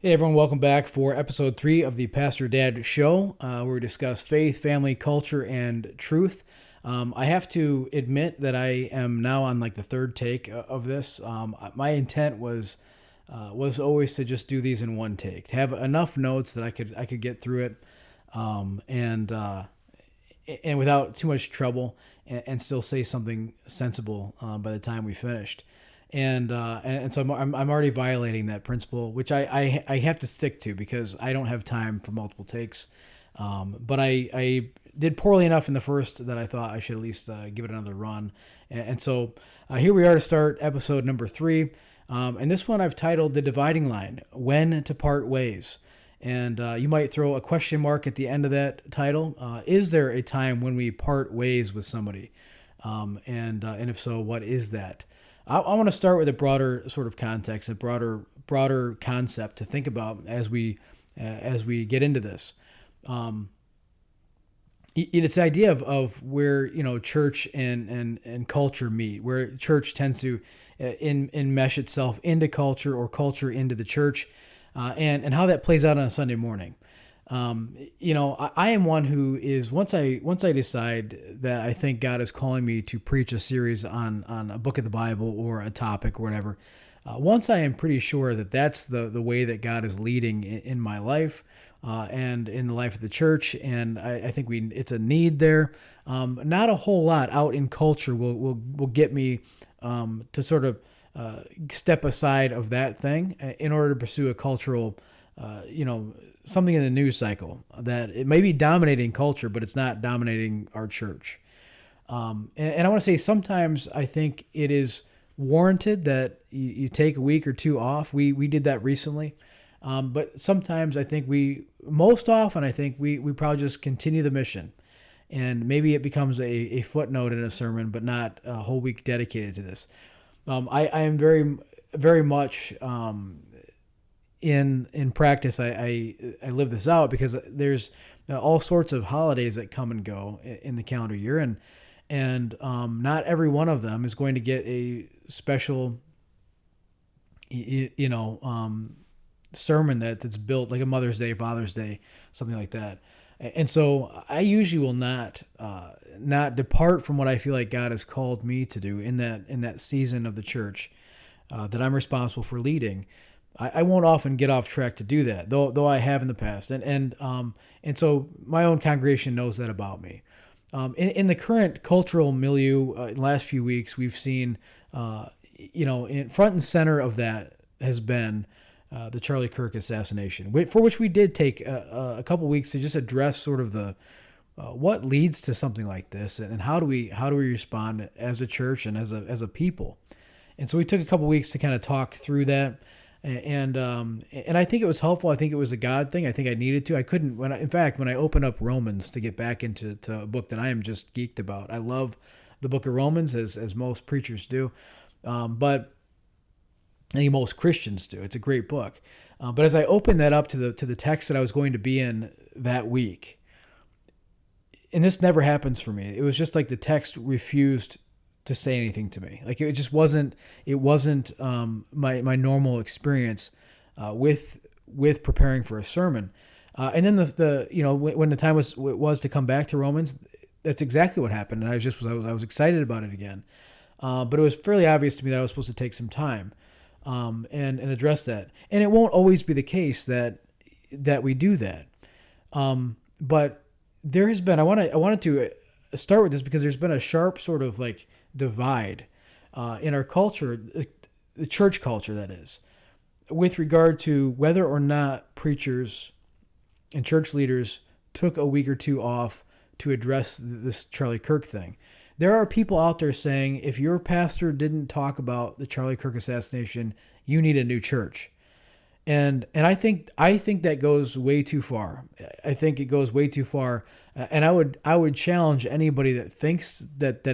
Hey everyone, welcome back for episode 3 of the Pastor Dad Show, where we discuss faith, family, culture, and truth. I have to admit that I am now on like the third take of this. My intent was always to just do these in one take, to have enough notes that I could get through it, and without too much trouble, and still say something sensible by the time we finished. And so I'm already violating that principle, which I have to stick to because I don't have time for multiple takes. But I did poorly enough in the first that I thought I should at least give it another run. And so here we are to start episode number 3. And this one I've titled The Dividing Line, When to Part Ways. And you might throw a question mark at the end of that title. Is there a time when we part ways with somebody? And if so, what is that? I want to start with a broader sort of context, a broader concept to think about as we get into this. It's the idea of where church and culture meet, where church tends to enmesh itself into culture or culture into the church, and how that plays out on a Sunday morning. I am one who is once I decide that I think God is calling me to preach a series on a book of the Bible or a topic or whatever. Once I am pretty sure that that's the way that God is leading in my life, and in the life of the church, and I think it's a need there. Not a whole lot out in culture will get me to sort of step aside of that thing in order to pursue a cultural, something in the news cycle that it may be dominating culture, but it's not dominating our church. And I want to say sometimes I think it is warranted that you take a week or two off. We did that recently. But sometimes I think most often I think we probably just continue the mission, and maybe it becomes a footnote in a sermon, but not a whole week dedicated to this. I am very, very much, in practice, I live this out because there's all sorts of holidays that come and go in the calendar year, and not every one of them is going to get a special, sermon that's built like a Mother's Day, Father's Day, something like that. And so I usually will not depart from what I feel like God has called me to do in that season of the church that I'm responsible for leading. I won't often get off track to do that, though I have in the past, and so my own congregation knows that about me. In the current cultural milieu, in the last few weeks, we've seen, in front and center of that has been the Charlie Kirk assassination, for which we did take a couple weeks to just address sort of the what leads to something like this, and how do we respond as a church and as a people. And so we took a couple weeks to kind of talk through that. And I think it was helpful. I think it was a God thing. I think I needed to. I couldn't. When I opened up Romans to get back into a book that I am just geeked about. I love the book of Romans, as most preachers do, but I think most Christians do. It's a great book. But as I opened that up to the text that I was going to be in that week, and this never happens for me. It was just like the text refused to say anything to me. Like it just wasn't. It wasn't my normal experience with preparing for a sermon. And then when the time was to come back to Romans, that's exactly what happened. And I was excited about it again. But it was fairly obvious to me that I was supposed to take some time and address that. And it won't always be the case that we do that. But there has been. I wanted to start with this because there's been a sharp sort of like divide in our culture, the church culture that is, with regard to whether or not preachers and church leaders took a week or two off to address this Charlie Kirk thing. There are people out there saying if your pastor didn't talk about the Charlie Kirk assassination, you need a new church. And I think that goes way too far. I think it goes way too far. And I would challenge anybody that thinks that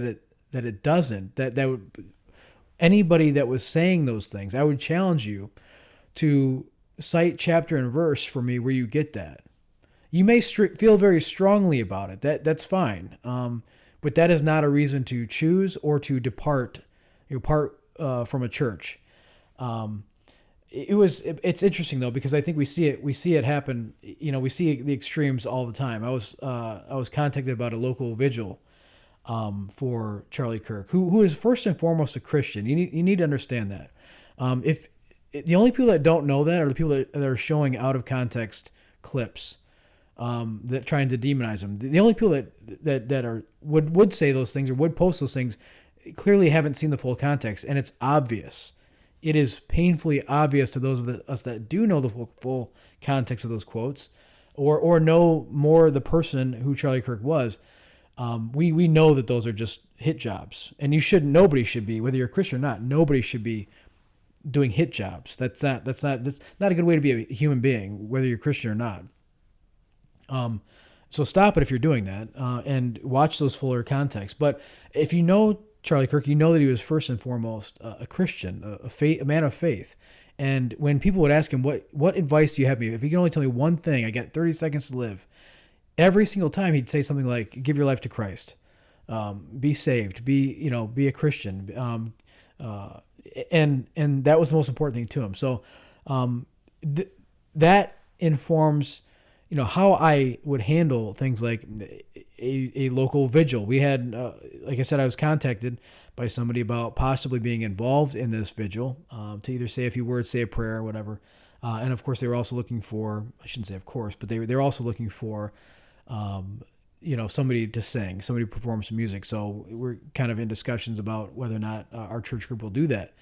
it doesn't, that would, anybody that was saying those things, I would challenge you to cite chapter and verse for me where you get that. You may feel very strongly about it. That's fine. But that is not a reason to choose or to depart from a church. it's interesting though, because I think we see it happen. We see the extremes all the time. I was contacted about a local vigil for Charlie Kirk, who is first and foremost a Christian. You need to understand that. If the only people that don't know that are the people that are showing out of context clips, that trying to demonize him. The only people that are would say those things or would post those things clearly haven't seen the full context, and it's obvious. It is painfully obvious to those of us that do know the full context of those quotes, or know more the person who Charlie Kirk was. We know that those are just hit jobs, and nobody should be, whether you're a Christian or not, nobody should be doing hit jobs. That's not a good way to be a human being, whether you're Christian or not. So stop it if you're doing that, and watch those fuller contexts. But if you know Charlie Kirk, you know that he was first and foremost a Christian, a man of faith. And when people would ask him, what advice do you have me? If you can only tell me one thing, I got 30 seconds to live. Every single time he'd say something like, give your life to Christ, be saved, be a Christian. And that was the most important thing to him. So, that informs, how I would handle things like a local vigil. We had, like I said, I was contacted by somebody about possibly being involved in this vigil, to either say a few words, say a prayer, or whatever. And of course, they were also looking for, I shouldn't say of course, but they're also looking for, somebody to sing, somebody to perform some music. So we're kind of in discussions about whether or not our church group will do that.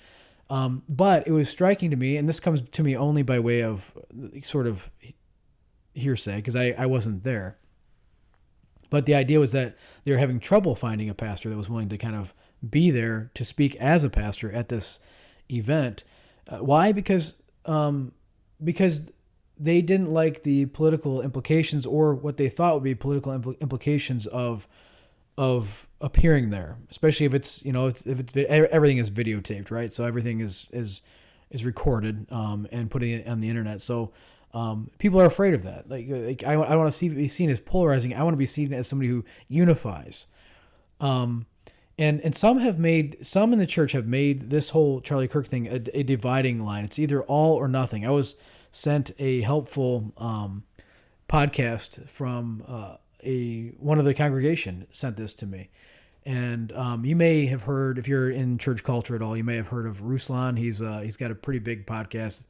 But it was striking to me, and this comes to me only by way of sort of hearsay, because I wasn't there. But the idea was that they were having trouble finding a pastor that was willing to kind of be there to speak as a pastor at this event. Why? Because they didn't like the political implications, or what they thought would be political implications of appearing there, especially if it's everything is videotaped, right? So everything is recorded and putting it on the internet. So people are afraid of that. Like I want to be seen as polarizing. I want to be seen as somebody who unifies. And some in the church have made this whole Charlie Kirk thing a dividing line. It's either all or nothing. I was sent a helpful podcast from one of the congregation sent this to me. And you may have heard, if you're in church culture at all, you may have heard of Ruslan. He's got a pretty big podcast,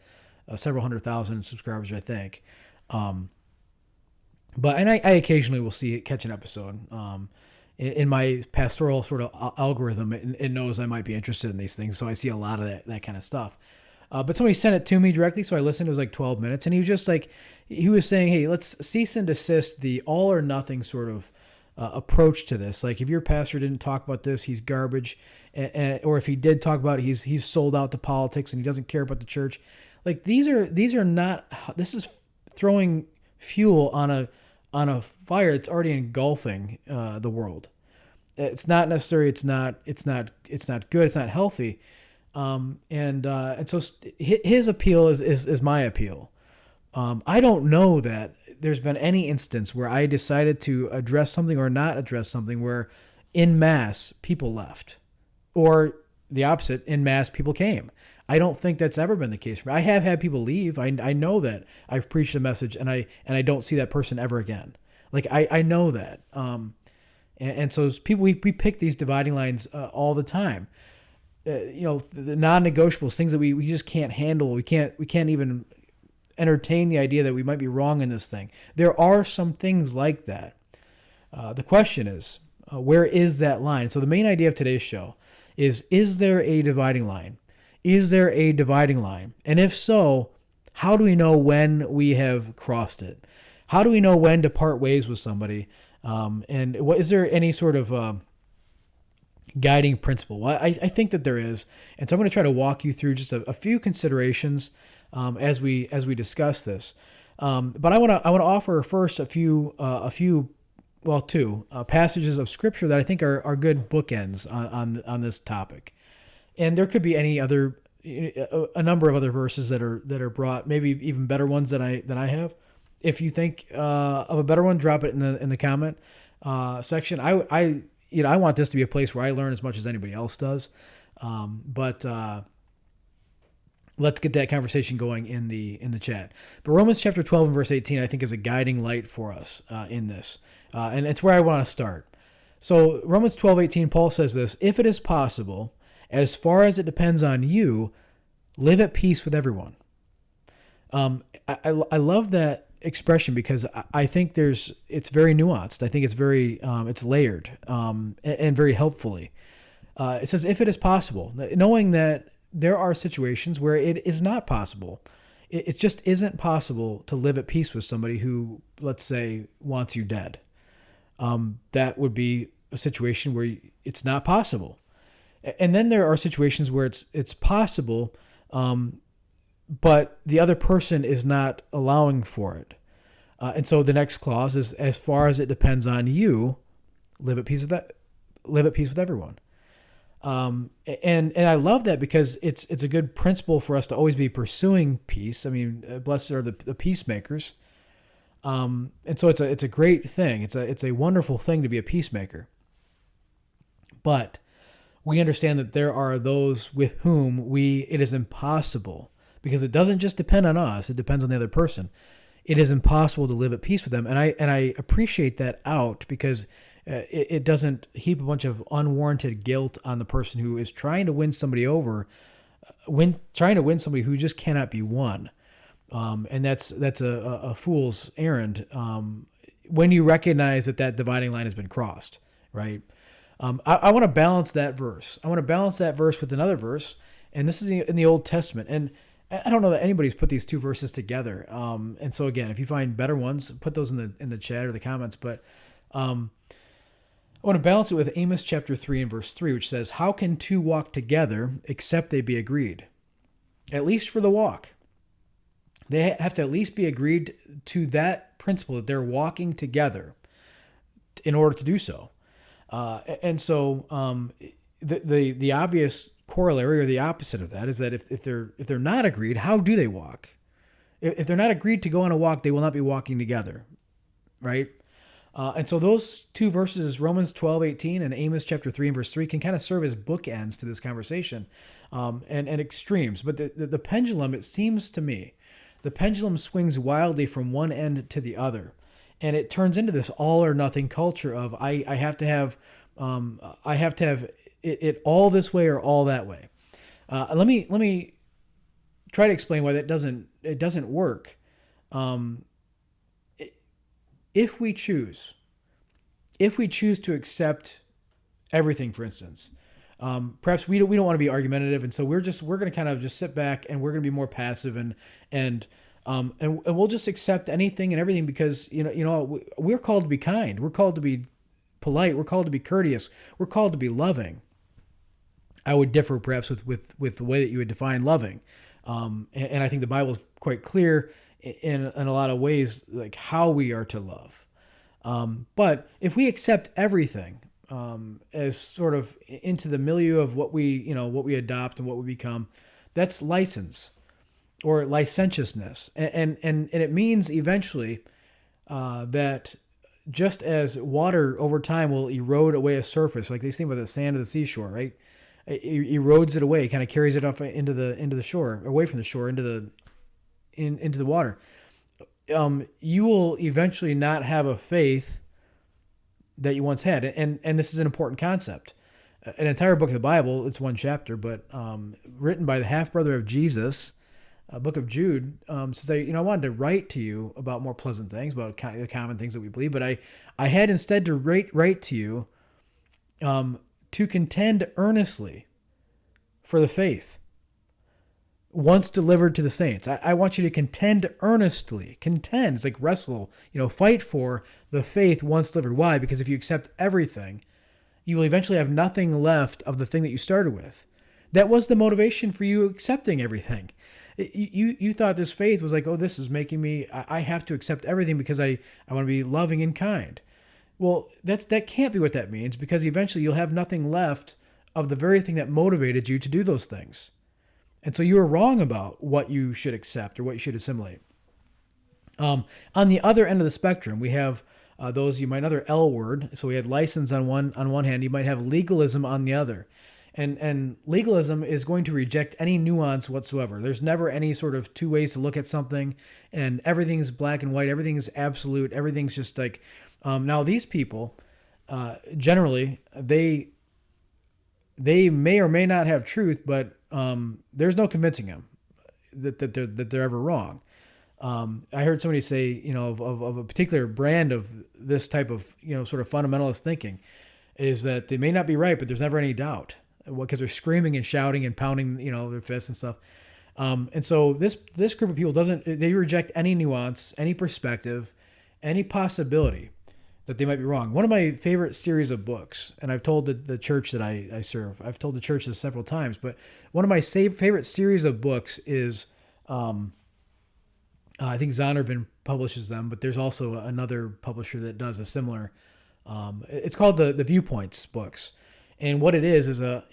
several 100,000 subscribers, I think. But I occasionally will catch an episode. In my pastoral sort of algorithm, it knows I might be interested in these things, so I see a lot of that kind of stuff. But somebody sent it to me directly, so I listened. It was like 12 minutes, and he was just like, he was saying, hey, let's cease and desist the all or nothing sort of approach to this. Like, if your pastor didn't talk about this, he's garbage, or if he did talk about it, he's sold out to politics and he doesn't care about the church. Like, these are not. This is throwing fuel on a fire that's already engulfing the world. It's not necessary. It's not good. It's not healthy. And so his appeal is my appeal. I don't know that there's been any instance where I decided to address something or not address something where en masse people left, or the opposite, en masse people came. I don't think that's ever been the case for me. I have had people leave. I know that I've preached a message and I don't see that person ever again. Like I know that. And so as people, we pick these dividing lines all the time. The non-negotiables, things that we just can't handle. We can't even entertain the idea that we might be wrong in this thing. There are some things like that. The question is, where is that line? So the main idea of today's show is there a dividing line? Is there a dividing line? And if so, how do we know when we have crossed it? How do we know when to part ways with somebody? And is there any sort of guiding principle? Well, I think that there is, and so I'm going to try to walk you through just a few considerations as we discuss this. But I want to offer first two passages of scripture that I think are good bookends on this topic. And there could be a number of other verses that are brought, maybe even better ones than I have. If you think of a better one, drop it in the comment section. I want this to be a place where I learn as much as anybody else does. But let's get that conversation going in the chat. But Romans chapter 12 and verse 18, I think, is a guiding light for us in this. And it's where I want to start. So Romans 12:18, Paul says this: if it is possible, as far as it depends on you, live at peace with everyone. I love that expression because I think it's very nuanced. I think it's very it's layered and very helpfully. It says, if it is possible, knowing that there are situations where it is not possible. It just isn't possible to live at peace with somebody who, let's say, wants you dead. That would be a situation where it's not possible. And then there are situations where it's possible, but the other person is not allowing for it. And so the next clause is, as far as it depends on you, live at peace with everyone. And I love that because it's a good principle for us to always be pursuing peace. I mean, blessed are the peacemakers. And so it's a great thing. It's a wonderful thing to be a peacemaker. But we understand that there are those with whom it is impossible, because it doesn't just depend on us. It depends on the other person. It is impossible to live at peace with them. And I appreciate that out because it doesn't heap a bunch of unwarranted guilt on the person who is trying to win somebody over, trying to win somebody who just cannot be won. And that's a fool's errand when you recognize that dividing line has been crossed, right? I want to balance that verse. I want to balance that verse with another verse, and this is in the Old Testament. And I don't know that anybody's put these two verses together. And so again, if you find better ones, put those in the chat or the comments. But I want to balance it with Amos chapter 3 and verse 3, which says, how can two walk together except they be agreed? At least for the walk. They have to at least be agreed to that principle that they're walking together in order to do so. And so the obvious corollary or the opposite of that is that if they're not agreed, how do they walk? If they're not agreed to go on a walk, they will not be walking together, right? And so those two verses, Romans 12:18 and Amos chapter 3 and verse 3, can kind of serve as bookends to this conversation and extremes. But the pendulum, it seems to me, the pendulum swings wildly from one end to the other. And it turns into this all or nothing culture of I have to have it all this way or all that way. Let me try to explain why that doesn't work. If we choose to accept everything, for instance, perhaps we don't want to be argumentative, and so we're going to kind of just sit back and we're going to be more passive and we'll just accept anything and everything because we're called to be kind, we're called to be polite, we're called to be courteous, we're called to be loving. I would differ perhaps with the way that you would define loving, and I think the Bible is quite clear in a lot of ways, like how we are to love. But if we accept everything as sort of into the milieu of what we adopt and what we become, that's license or licentiousness. And it means eventually that just as water over time will erode away a surface, like they say about the sand of the seashore, right? It erodes it away, kind of carries it off into the shore, away from the shore, into the water. You will eventually not have a faith that you once had. And this is an important concept. An entire book of the Bible, it's one chapter, but written by the half-brother of Jesus, book of Jude, says, I wanted to write to you about more pleasant things, about the common things that we believe, but I had instead to write to you to contend earnestly for the faith once delivered to the saints. I want you to contend earnestly. Contend, it's like wrestle, fight for the faith once delivered. Why? Because if you accept everything, you will eventually have nothing left of the thing that you started with. That was the motivation for you accepting everything. You thought this faith was like, oh, this is making me, I have to accept everything because I want to be loving and kind. Well, that can't be what that means, because eventually you'll have nothing left of the very thing that motivated you to do those things. And so you were wrong about what you should accept or what you should assimilate. On the other end of the spectrum, we have those, you might, another L word. So we had license on one hand, you might have legalism on the other. And legalism is going to reject any nuance whatsoever. There's never any sort of two ways to look at something, and everything's black and white. Everything is absolute. Everything's just like, now these people, generally, they may or may not have truth, but there's no convincing them that they're ever wrong. I heard somebody say, of a particular brand of this type of, sort of fundamentalist thinking, is that they may not be right, but there's never any doubt, because they're screaming and shouting and pounding, their fists and stuff. And so this group of people they reject any nuance, any perspective, any possibility that they might be wrong. One of my favorite series of books, and I've told the church that I serve, I've told the church this several times, but one of my favorite series of books is, I think Zondervan publishes them, but there's also another publisher that does a similar. It's called the Viewpoints books, and what it is a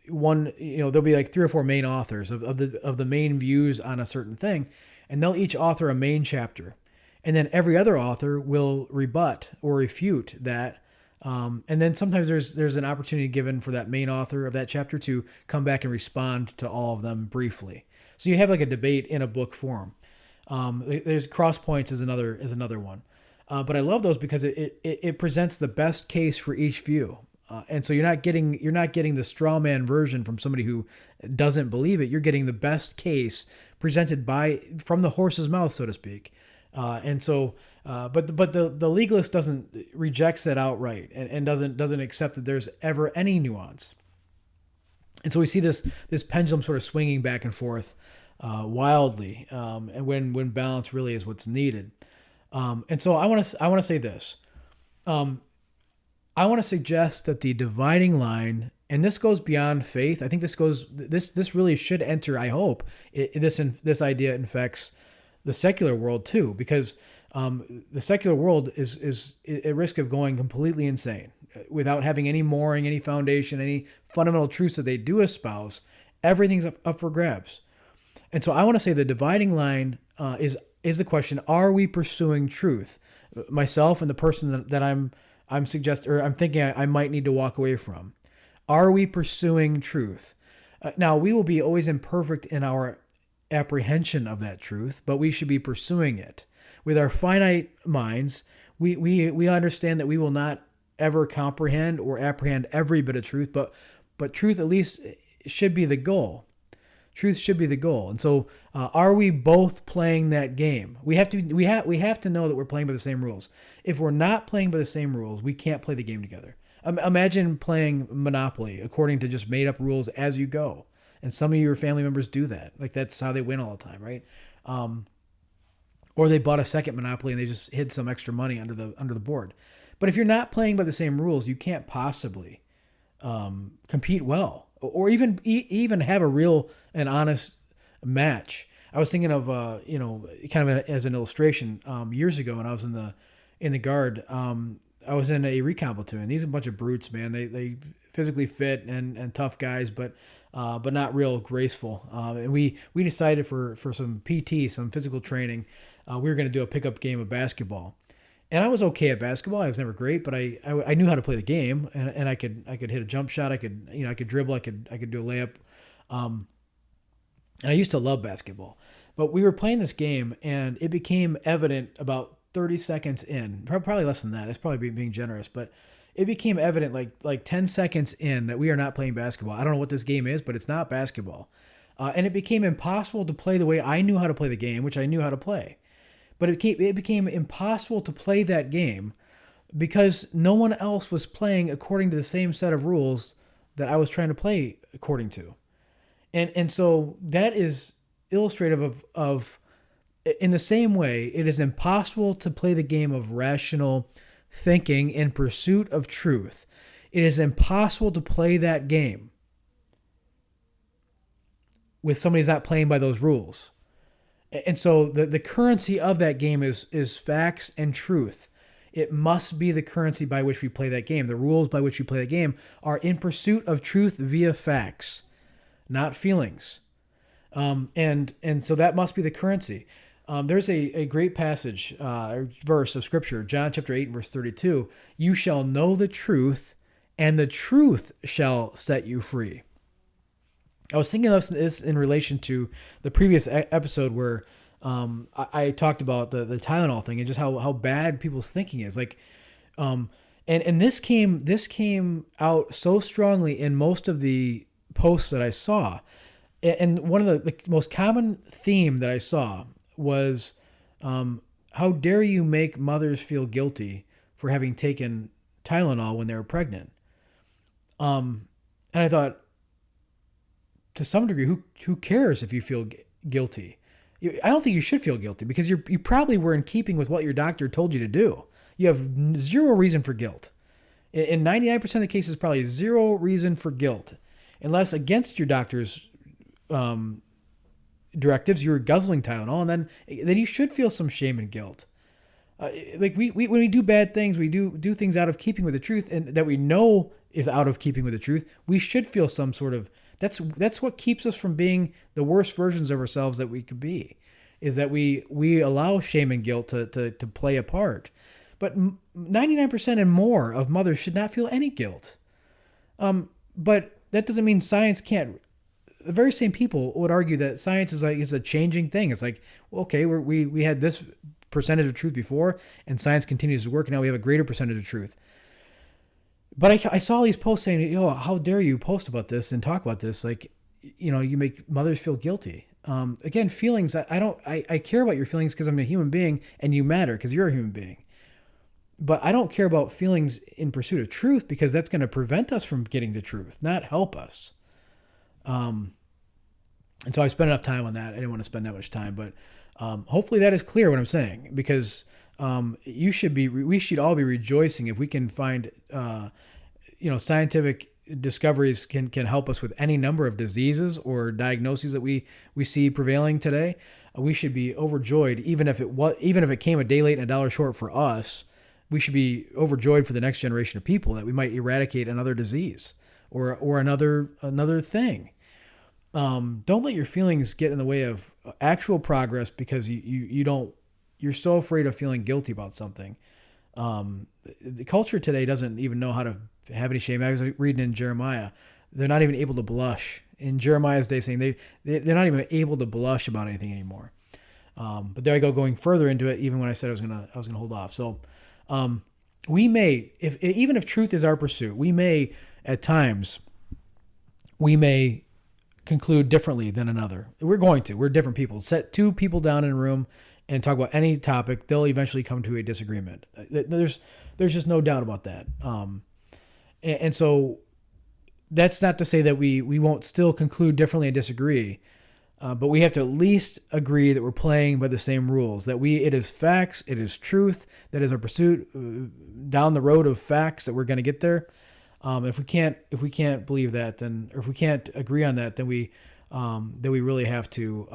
one. There'll be like 3 or 4 main authors of the main views on a certain thing, and they'll each author a main chapter, and then every other author will rebut or refute that. And then sometimes there's an opportunity given for that main author of that chapter to come back and respond to all of them briefly. So you have like a debate in a book form. There's Cross Points is another one. But I love those because it presents the best case for each view. And so you're not getting the straw man version from somebody who doesn't believe it. You're getting the best case presented from the horse's mouth, so to speak. And so, but the legalist rejects that outright and doesn't accept that there's ever any nuance. And so we see this pendulum sort of swinging back and forth wildly, and when balance really is what's needed. And so I want to say this. I want to suggest that the dividing line, and this goes beyond faith. I think this really should enter. I hope this idea infects the secular world too, because the secular world is at risk of going completely insane without having any mooring, any foundation, any fundamental truths that they do espouse. Everything's up for grabs. And so I want to say the dividing line is the question: are we pursuing truth? Myself and the person that I'm suggesting, or I'm thinking I might need to walk away from. Are we pursuing truth? Now, we will be always imperfect in our apprehension of that truth, but we should be pursuing it. With our finite minds, we understand that we will not ever comprehend or apprehend every bit of truth, but truth at least should be the goal. Truth should be the goal. And so, are we both playing that game? We have to know that we're playing by the same rules. If we're not playing by the same rules, we can't play the game together. Imagine playing Monopoly according to just made up rules as you go. And some of your family members do that. Like, that's how they win all the time, right? Or they bought a second Monopoly and they just hid some extra money under the board. But if you're not playing by the same rules, you can't possibly compete well, or even have a real and honest match. I was thinking of kind of as an illustration, years ago when I was in the Guard. I was in a recon platoon. These are a bunch of brutes, man. They physically fit and tough guys, but not real graceful. And we decided for some PT, some physical training, we were going to do a pickup game of basketball. And I was okay at basketball. I was never great, but I knew how to play the game, and I could hit a jump shot. I could dribble. I could do a layup. And I used to love basketball. But we were playing this game, and it became evident about 30 seconds in, probably less than that. That's probably being generous, but it became evident like 10 seconds in that we are not playing basketball. I don't know what this game is, but it's not basketball. And it became impossible to play the way I knew how to play the game, which I knew how to play. But it became impossible to play that game because no one else was playing according to the same set of rules that I was trying to play according to. And so that is illustrative of in the same way, it is impossible to play the game of rational thinking in pursuit of truth. It is impossible to play that game with somebody who's not playing by those rules. And so the currency of that game is facts and truth. It must be the currency by which we play that game. The rules by which we play that game are in pursuit of truth via facts, not feelings. And so that must be the currency. There's a great passage, verse of Scripture, John chapter 8, verse 32. You shall know the truth, and the truth shall set you free. I was thinking of this in relation to the previous episode where I talked about the Tylenol thing and just how bad people's thinking is. Like, and this came out so strongly in most of the posts that I saw. And one of the most common theme that I saw was, how dare you make mothers feel guilty for having taken Tylenol when they were pregnant? And I thought, to some degree, who cares if you feel guilty? I don't think you should feel guilty because you probably were in keeping with what your doctor told you to do. You have zero reason for guilt. In 99% of the cases, probably zero reason for guilt, unless against your doctor's directives, you're guzzling Tylenol, and then you should feel some shame and guilt. Like we when we do bad things, we do things out of keeping with the truth, and that we know is out of keeping with the truth. We should feel some sort of that's what keeps us from being the worst versions of ourselves that we could be, is that we allow shame and guilt to play a part. But 99% and more of mothers should not feel any guilt. But that doesn't mean science can't. The very same people would argue that science is a changing thing. It's like, okay, we had this percentage of truth before, and science continues to work, and now we have a greater percentage of truth. But I saw these posts saying, how dare you post about this and talk about this? Like, you make mothers feel guilty. Again, feelings, I care about your feelings because I'm a human being, and you matter because you're a human being. But I don't care about feelings in pursuit of truth, because that's going to prevent us from getting the truth, not help us. And so I spent enough time on that. I didn't want to spend that much time, but hopefully that is clear what I'm saying, because we should all be rejoicing if we can find, scientific discoveries can help us with any number of diseases or diagnoses that we see prevailing today. We should be overjoyed, even if it came a day late and a dollar short for us. We should be overjoyed for the next generation of people that we might eradicate another disease or another thing. Don't let your feelings get in the way of actual progress because you're so afraid of feeling guilty about something. The culture today doesn't even know how to have any shame. I was reading in Jeremiah, they're not even able to blush. In Jeremiah's day, saying they're not even able to blush about anything anymore. But there I go, going further into it, even when I said I was gonna hold off. So we may, even if truth is our pursuit, we may at times conclude differently than another. We're different people. Set two people down in a room and talk about any topic, they'll eventually come to a disagreement. There's just no doubt about that. And so that's not to say that we won't still conclude differently and disagree, but we have to at least agree that we're playing by the same rules, that it is facts, it is truth, that is our pursuit down the road of facts that we're going to get there. If we can't believe that, then, or if we can't agree on that, then we really have to,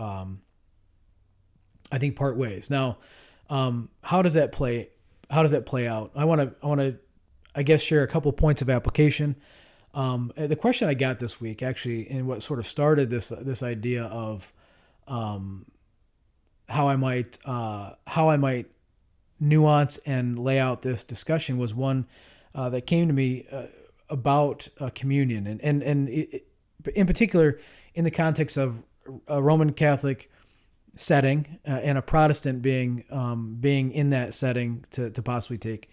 I think, part ways. Now, how does that play out? I want to, I guess, share a couple points of application. The question I got this week, actually, and what sort of started this idea of, how I might nuance and lay out this discussion, was one that came to me about communion, and in particular in the context of a Roman Catholic setting and a Protestant being in that setting to possibly take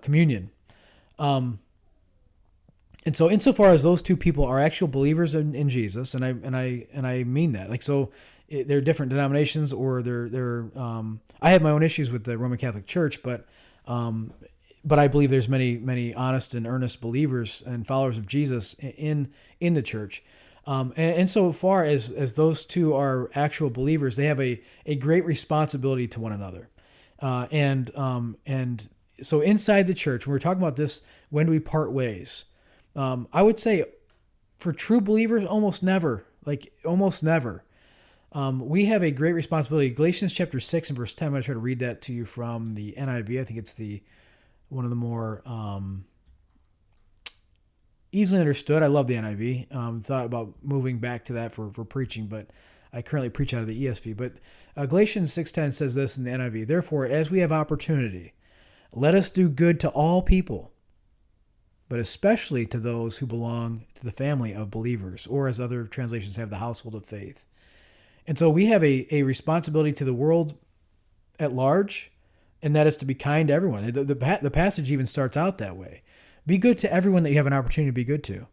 communion. And so insofar as those two people are actual believers in Jesus, and I mean that, like, so they're different denominations, or they're I have my own issues with the Roman Catholic Church, but I believe there's many honest and earnest believers and followers of Jesus in the church. And so far as those two are actual believers, they have a great responsibility to one another. And so inside the church, when we're talking about this, when do we part ways? I would say for true believers, almost never. We have a great responsibility. Galatians chapter 6 and verse 10, I'm going to try to read that to you from the NIV. I think it's one of the more easily understood. I love the NIV. Thought about moving back to that for preaching, but I currently preach out of the ESV. But Galatians 6:10 says this in the NIV: "Therefore, as we have opportunity, let us do good to all people, but especially to those who belong to the family of believers, or as other translations have, the household of faith. And so we have a responsibility to the world at large, and that is to be kind to everyone. The passage even starts out that way. Be good to everyone that you have an opportunity to be good to,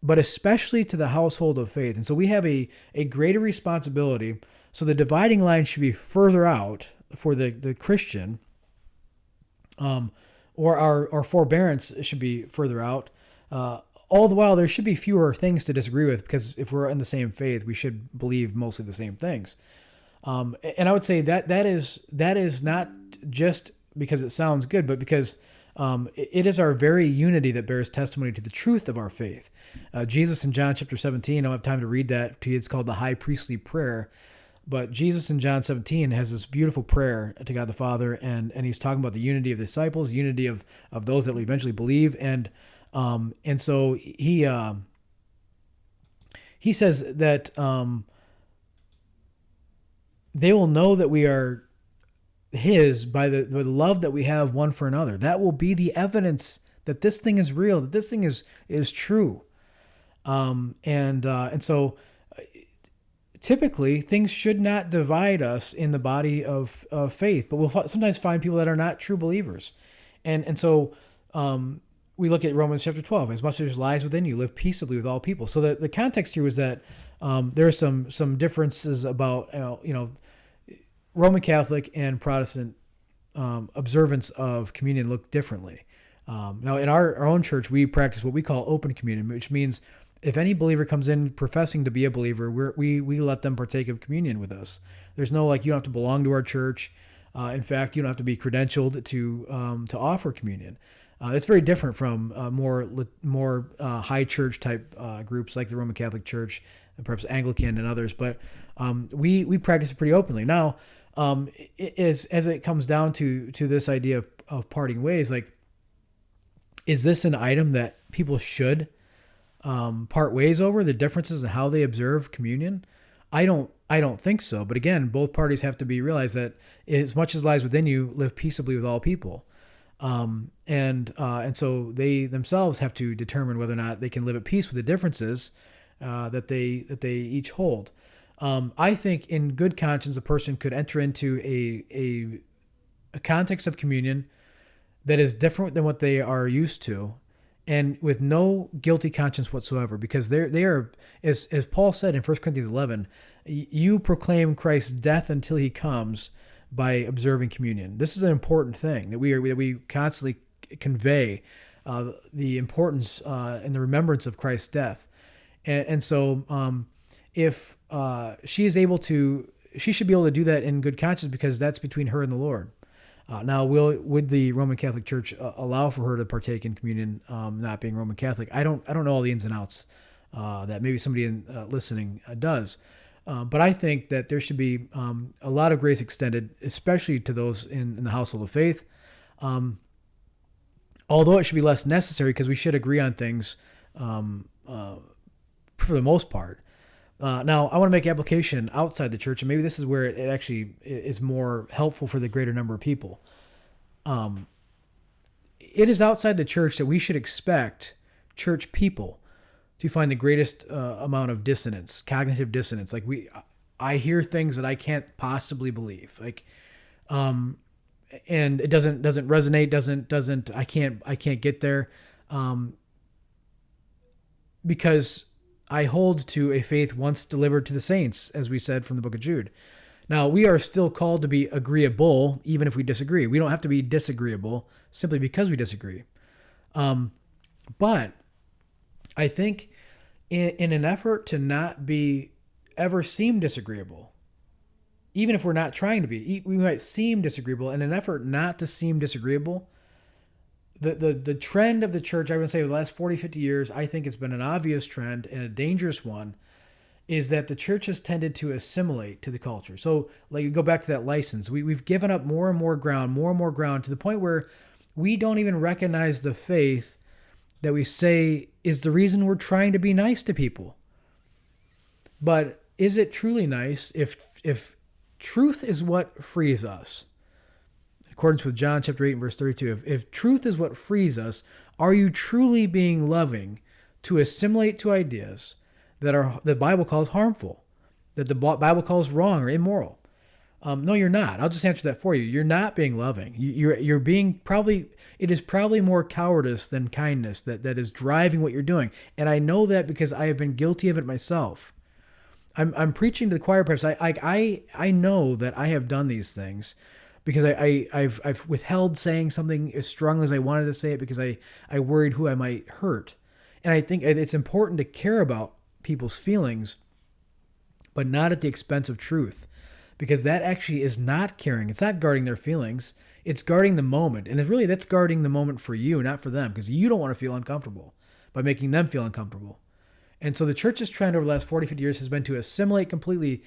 but especially to the household of faith. And so we have a greater responsibility. So the dividing line should be further out for the Christian, or our forbearance should be further out. All the while, there should be fewer things to disagree with, because if we're in the same faith, we should believe mostly the same things. And I would say that is not just because it sounds good, but because it is our very unity that bears testimony to the truth of our faith. Jesus in John chapter 17, I don't have time to read that to you. It's called the high priestly prayer. But Jesus in John 17 has this beautiful prayer to God the Father, and he's talking about the unity of the disciples, unity of those that will eventually believe. And so he says that they will know that we are his by the love that we have one for another. That will be the evidence that this thing is real, that this thing is true. And so typically things should not divide us in the body of faith, but we'll sometimes find people that are not true believers. And so we look at Romans chapter 12, as much as lies within you, live peaceably with all people. So the context here was that there are some differences about, Roman Catholic and Protestant observance of communion look differently. Now, in our own church, we practice what we call open communion, which means if any believer comes in professing to be a believer, we let them partake of communion with us. There's no, you don't have to belong to our church. In fact, you don't have to be credentialed to offer communion. It's very different from more high church type groups like the Roman Catholic Church and perhaps Anglican and others. But we practice it pretty openly. Now, as it comes down to this idea of parting ways, is this an item that people should part ways over, the differences in how they observe communion? I don't think so. But again, both parties have to realize that as much as lies within you, live peaceably with all people. And so they themselves have to determine whether or not they can live at peace with the differences that they each hold. I think in good conscience, a person could enter into a context of communion that is different than what they are used to, and with no guilty conscience whatsoever, because they are, as Paul said in 1 Corinthians 11, you proclaim Christ's death until he comes by observing communion. This is an important thing that we constantly convey, the importance and the remembrance of Christ's death. And so if she is able to, she should be able to do that in good conscience, because that's between her and the Lord. Now, would the Roman Catholic Church allow for her to partake in communion, not being Roman Catholic? I don't know all the ins and outs that maybe somebody listening does. But I think that there should be a lot of grace extended, especially to those in the household of faith. Although it should be less necessary, because we should agree on things for the most part. Now, I want to make application outside the church, and maybe this is where it actually is more helpful for the greater number of people. It is outside the church that we should expect church people to find the greatest amount of dissonance, cognitive dissonance. I hear things that I can't possibly believe, and it doesn't resonate, I can't get there, because I hold to a faith once delivered to the saints, as we said from the book of Jude. Now, we are still called to be agreeable, even if we disagree. We don't have to be disagreeable simply because we disagree. But I think in an effort to not ever seem disagreeable, even if we're not trying to be, we might seem disagreeable. In an effort not to seem disagreeable, the trend of the church, I would say, over the last 40, 50 years, I think it's been an obvious trend and a dangerous one, is that the church has tended to assimilate to the culture. So, you go back to that license. We've given up more and more ground to the point where we don't even recognize the faith that we say is the reason we're trying to be nice to people. But is it truly nice if truth is what frees us? In accordance with John chapter 8 and verse 32, if truth is what frees us, Are you truly being loving to assimilate to ideas that are the Bible calls harmful, that the Bible calls wrong or immoral? No, you're not. I'll just answer that for you. You're not being loving. You're being probably. It is probably more cowardice than kindness that is driving what you're doing. And I know that because I have been guilty of it myself. I'm preaching to the choir, perhaps. I know that I have done these things because I've withheld saying something as strongly as I wanted to say it because I worried who I might hurt. And I think it's important to care about people's feelings, but not at the expense of truth, because that actually is not caring. It's not guarding their feelings. It's guarding the moment. And that's guarding the moment for you, not for them, because you don't want to feel uncomfortable by making them feel uncomfortable. And so the church's trend over the last 40, 50 years has been to assimilate completely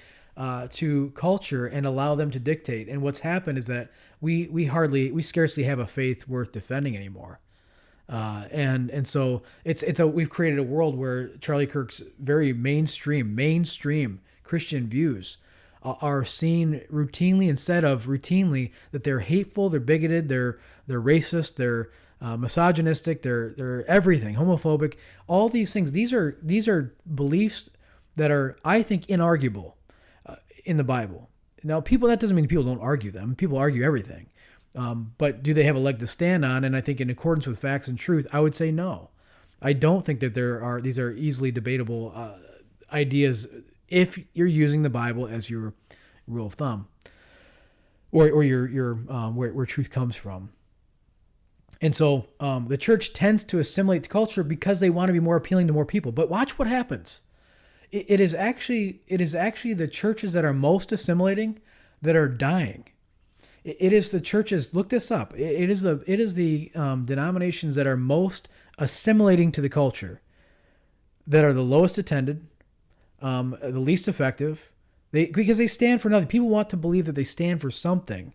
to culture and allow them to dictate. And what's happened is that we scarcely have a faith worth defending anymore. And so we've created a world where Charlie Kirk's very mainstream Christian views are seen routinely instead of routinely that they're hateful, they're bigoted, they're racist, they're misogynistic, they're everything, homophobic, all these things. These are beliefs that are, I think, inarguable in the Bible. Now, that doesn't mean people don't argue them. People argue everything. But do they have a leg to stand on? And I think in accordance with facts and truth, I would say no. I don't think that these are easily debatable ideas if you're using the Bible as your rule of thumb, or your where truth comes from. And so the church tends to assimilate to culture because they want to be more appealing to more people. But watch what happens. It is actually the churches that are most assimilating that are dying. It is the churches. Look this up. It is the denominations that are most assimilating to the culture that are the lowest attended, the least effective. Because they stand for nothing. People want to believe that they stand for something,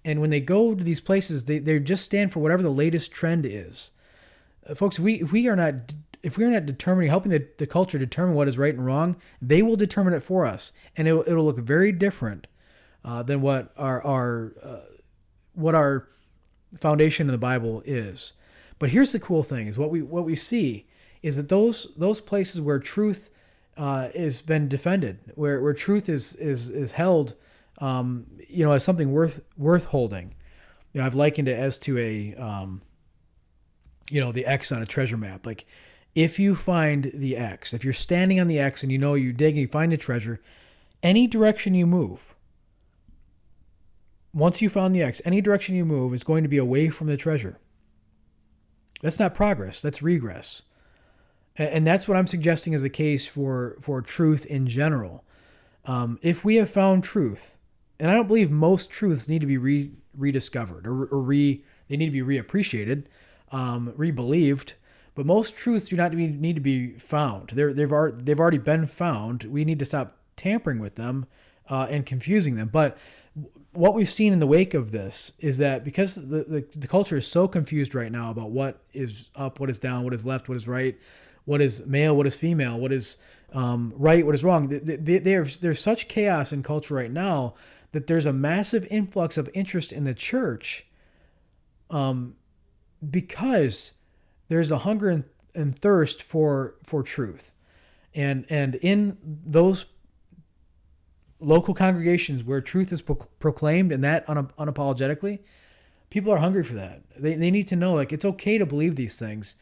and when they go to these places, they just stand for whatever the latest trend is. Folks, if we are not determining, helping the culture determine what is right and wrong, they will determine it for us, and it'll look very different than what our foundation in the Bible is. But here's the cool thing: is what we see is that those places where truth has been defended, where truth is held, as something worth holding. I've likened it as to a, the X on a treasure map. Like, if you find the X, if you're standing on the X and you dig and you find the treasure, any direction you move, once you found the X, any direction you move is going to be away from the treasure. That's not progress. That's regress. And that's what I'm suggesting is the case for truth in general. If we have found truth, and I don't believe most truths need to be rediscovered or they need to be reappreciated, rebelieved, but most truths do not need to be found. They've already been found. We need to stop tampering with them and confusing them. But what we've seen in the wake of this is that because the culture is so confused right now about what is up, what is down, what is left, what is right, what is male, what is female, what is right, what is wrong. There's such chaos in culture right now that there's a massive influx of interest in the church because there's a hunger and thirst for truth. And in those local congregations where truth is proclaimed, and that unapologetically, people are hungry for that. They need to know, like, it's okay to believe these things.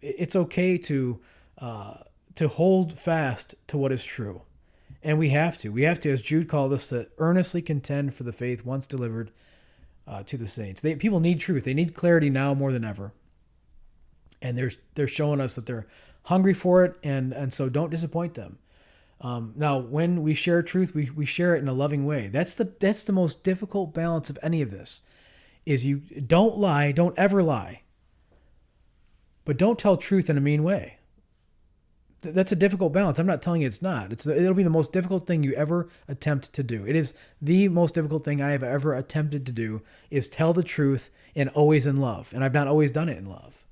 It's okay to hold fast to what is true. And we have to, as Jude called us, to earnestly contend for the faith once delivered to the saints. People need truth. They need clarity now more than ever. And they're showing us that they're hungry for it, and so don't disappoint them. Now, when we share truth, we share it in a loving way. That's the most difficult balance of any of this, is you don't lie, don't ever lie. But don't tell truth in a mean way. That's a difficult balance. I'm not telling you it's not. It'll be the most difficult thing you ever attempt to do. It is the most difficult thing I have ever attempted to do, is tell the truth and always in love. And I've not always done it in love.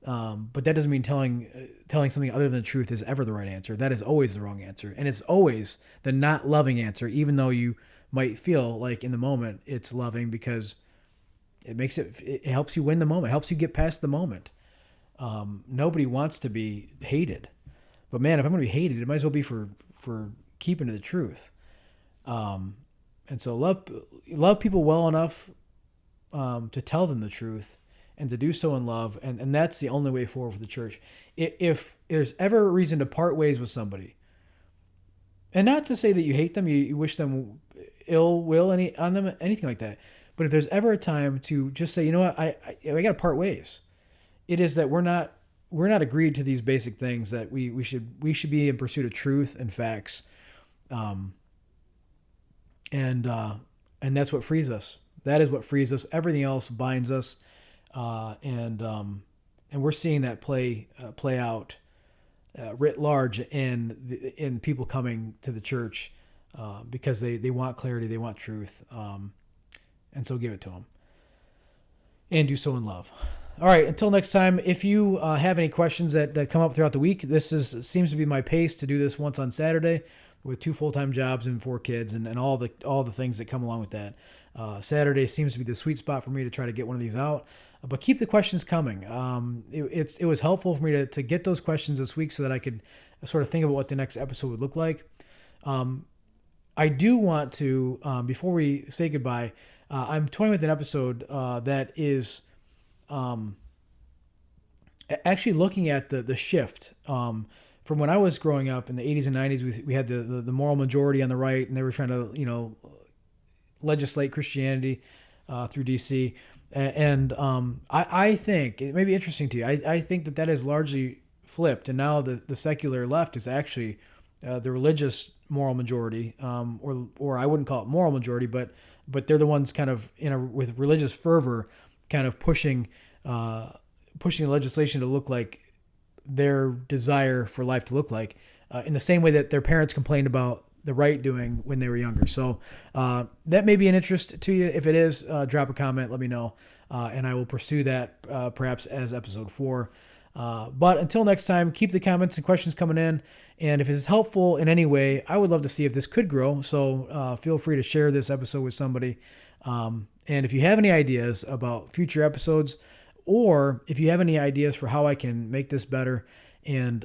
But that doesn't mean telling something other than the truth is ever the right answer. That is always the wrong answer. And it's always the not loving answer, even though you might feel like in the moment it's loving because it helps you win the moment, helps you get past the moment. Nobody wants to be hated, but man, if I'm going to be hated, it might as well be for keeping to the truth. And so love people well enough to tell them the truth and to do so in love. And that's the only way forward for the church. If there's ever a reason to part ways with somebody, and not to say that you hate them, you wish them ill will on them, anything like that. But if there's ever a time to just say, you know what, I got to part ways, it is that we're not agreed to these basic things, that we should be in pursuit of truth and facts. And that's what frees us. That is what frees us. Everything else binds us. And we're seeing that play out writ large in people coming to the church because they want clarity, they want truth, and so give it to them, and do so in love. All right, until next time. If you have any questions that come up throughout the week, seems to be my pace to do this once on Saturday, with 2 full-time jobs and 4 kids and all the things that come along with that. Saturday seems to be the sweet spot for me to try to get one of these out. But keep the questions coming. It was helpful for me to get those questions this week so that I could sort of think about what the next episode would look like. I do want to, before we say goodbye, I'm toying with an episode that is actually looking at the shift from when I was growing up in the 80s and 90s. We had the moral majority on the right, and they were trying to legislate Christianity through DC. And I think it may be interesting to you. I think that is largely flipped, and now the secular left is actually the religious moral majority, or I wouldn't call it moral majority, but they're the ones kind of with religious fervor, kind of pushing the legislation to look like their desire for life to look like, in the same way that their parents complained about the right doing when they were younger. So that may be an interest to you. If it is, drop a comment, let me know, and I will pursue that perhaps as episode 4. But until next time, keep the comments and questions coming in. And if it's helpful in any way, I would love to see if this could grow. So feel free to share this episode with somebody. And if you have any ideas about future episodes, or if you have any ideas for how I can make this better, and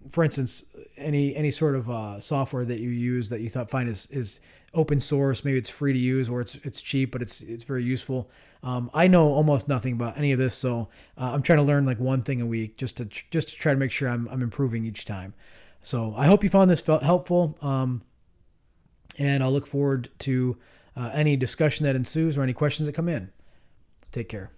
for instance, any sort of software that you use that you find is open source, maybe it's free to use, or it's cheap, but it's very useful. I know almost nothing about any of this, so I'm trying to learn like one thing a week just to try to make sure I'm improving each time. So I hope you found this helpful, and I'll look forward to any discussion that ensues or any questions that come in. Take care.